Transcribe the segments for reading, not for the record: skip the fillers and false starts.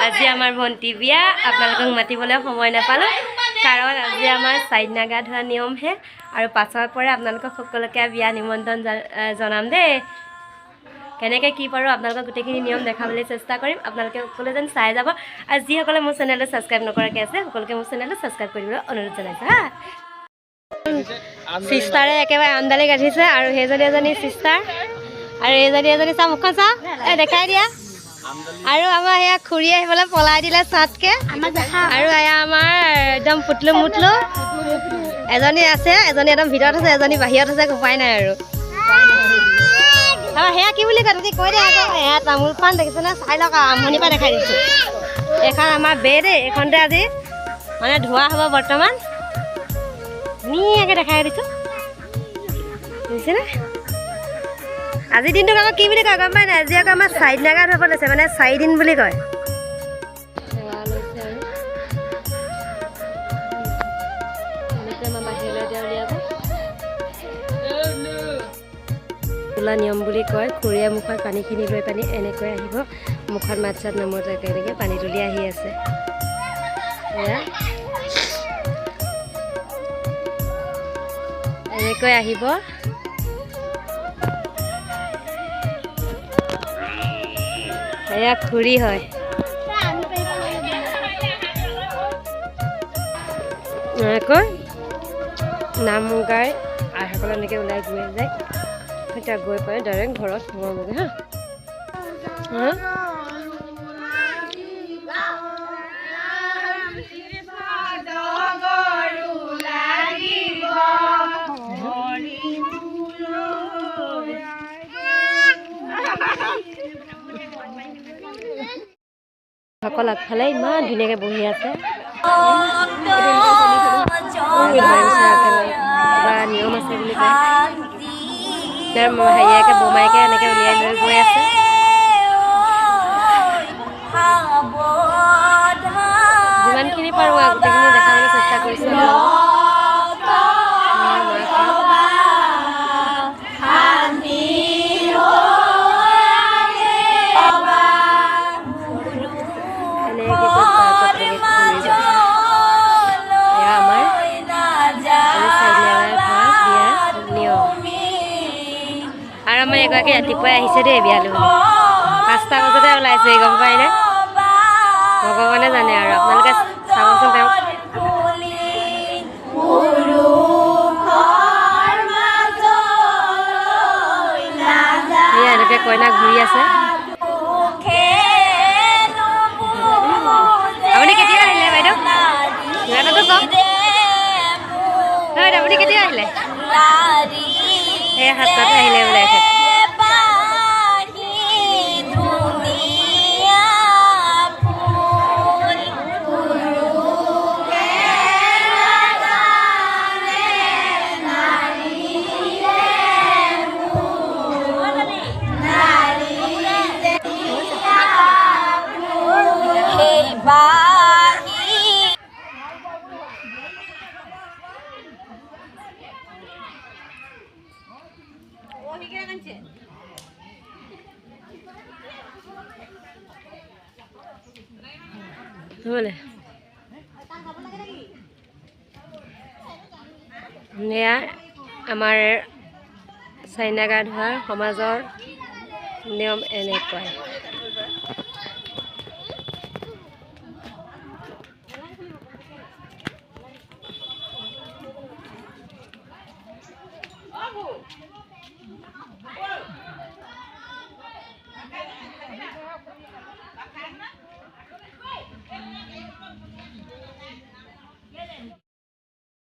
আজি আমাৰ ভণ্টি বিয়া আপোনালোকক মাতিবলৈ সময় নাপালো কাৰণ আজি আমাৰ চাইনা গা ধোৱা নিয়মহে আৰু পাছৰ পৰা আপোনালোকক সকলোকে বিয়া নিমন্ত্ৰণ জনাম দেই কেনেকৈ কি পাৰো আপোনালোকক গোটেইখিনি নিয়ম দেখাবলৈ চেষ্টা কৰিম আপোনালোকে সকলো যেন চাই যাব আৰু যিসকলে মোৰ চেনেলটো ছাবস্ক্ৰাইব নকৰাকৈ আছে সকলোকে মোৰ চেনেলটো ছাবস্ক্ৰাইব কৰিবলৈ অনুৰোধ জনাইছোঁ হা চিষ্টাৰে একেবাৰে আমদালি গাঠিছে আৰু সেইজনী এজনী চিষ্টাৰ আৰু এইজনী এজনী চা মুখখন চা এই দেখাই দিয়া আৰু আমাৰ সেয়া খুৰী আহিবলৈ পলাই দিলে চাটকে আৰু এয়া আমাৰ একদম ফুটলু মুটলু এজনী আছে এজনী একদম ভিতৰত আছে এজনী বাহিৰত আছে উপায় নাই আৰু সেয়া কি বুলি কয় তুমি কৈ দিয়া আকৌ এয়া তামোল পাণ দেখিছে নে চাই লওক আমনিৰ পৰা দেখাই দিছোঁ এইখন আমাৰ বে দেই এইখনতে আজি মানে ধোৱা হ'ব বৰ্তমান ধুনীয়াকৈ দেখাই দিছোঁ বুজিছেনে আজিৰ দিনটোক আকৌ কি বুলি কয় গম পাই নাই আজি আকৌ আমাৰ চাৰিদিনাগা ধুব লৈছে মানে 4 দিন বুলি কয় তোলা নিয়ম বুলি কয় খুৰীয়ে মুখত পানীখিনি লৈ পানী এনেকৈ আহিব মুখত মাত চাত নমতাকৈ এনেকৈ পানী তুলি আহি আছে এয়া এনেকৈ আহিব এয়া খুৰী হয় আকৌ নাম গাই আইসকলে এনেকৈ ওলাই গৈ যায় এতিয়া গৈ পাই ডাইৰেক্ট ঘৰত সোমাবগৈ হা সকল আগফালে ইমান ধুনীয়াকৈ বহি আছে কিবা নিয়ম আছে বুলি কয় হেৰিয়াকে বোমাইকে এনেকৈ উলিয়াই লৈ গৈ আছে যিমানখিনি পাৰোঁ গোটেইখিনি দেখাবলৈ চেষ্টা কৰিছোঁ আৰু আমাৰ এগৰাকী ৰাতিপুৱাই আহিছে দেই বিয়ালৈ 5টা বজাতে ওলাইছে গম পায়নে ভগৱানে জানে আৰু আপোনালোকে চাবচোন তেওঁক এনেকৈ কইনা ঘূৰি আছে আপুনি কেতিয়া আহিলে বাইদেউ গানটো কওক হয় আপুনি কেতিয়া আহিলে সেই 7টাতে আহিলে ওলাইছে এয়া আমাৰ চাইনা গা ধোৱা সমাজৰ নিয়ম এনেকুৱাই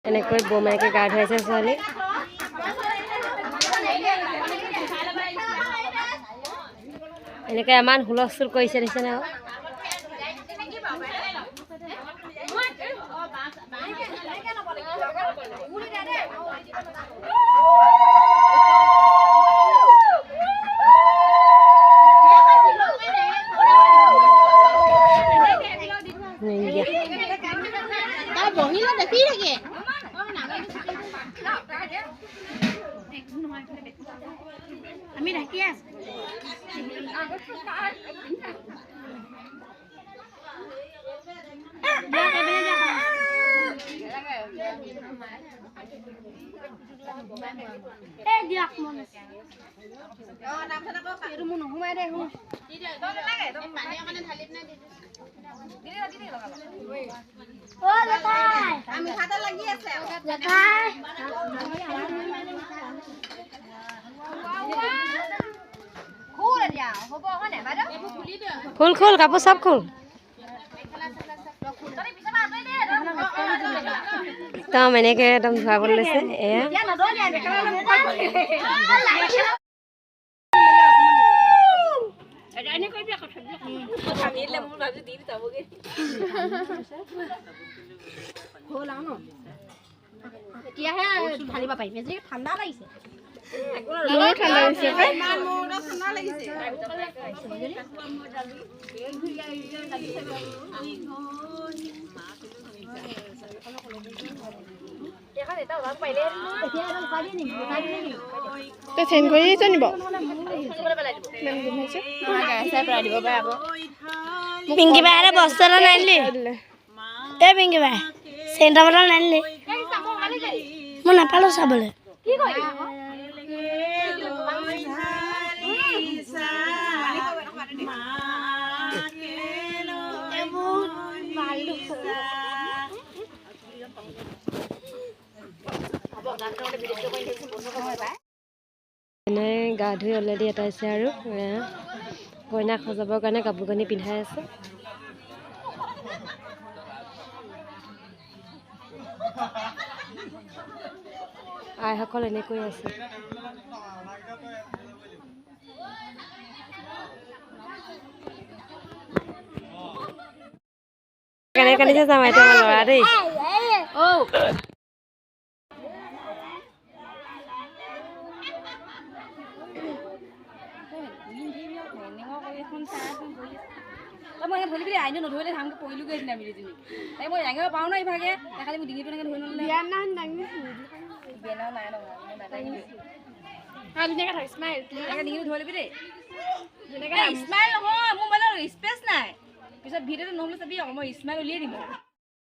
এনেকৈ বোমাইকে গা ধুৱাইছে ছোৱালী এনেকৈ ইমান হুলস্থুল কৰিছে দেখিছেনে আমি ঢাকি আছো এই দিয়ক মন এইটো মোৰ নোসোমাই দে অ জেঠাই আমি খাতে লাগি আছে জেঠাই খুল দিয়া হ'ব হয়নে বাইদেউ খুল খুল কাপোৰ চব খুল একদম এনেকে একদম ধুৱাবলৈ লৈছে এয়া এতিয়াহে ঢালিব পাৰিম যে ঠাণ্ডা লাগিছে পিংকি বাই বস্তু এটা নানিলি এই পিংকি বাই চেণ্টাৰ বটল নানিলি মই নাপালোঁ চাবলৈ এনে গা ধুই অলৰেডি এটাইছে আৰু কইনাক সজাবৰ কাৰণে কাপোৰ কানি পিন্ধাই আছে আইসকল এনেকৈ আছে কেনে কান্দিছে জামাই তোমাৰ ল'ৰা দেই মই ধৰিবি আইনো নধৰিলে ধামকে পৰিলোগৈ দিনা মিলি তুমি তাই মই দাঙিব পাৰোঁ ন ইভাগে খালি মোৰ ডিঙিটো এনেকৈ ধৰি নল'লে বিয়া নাই ডিঙিটো ধৰি ল'বি দেই স্মাইল নহয় মোৰ মানে স্পেচ নাই পিছত ভিডিঅ'টো নহ'লে চাবি আকৌ মই স্মাইল উলিয়াই দিম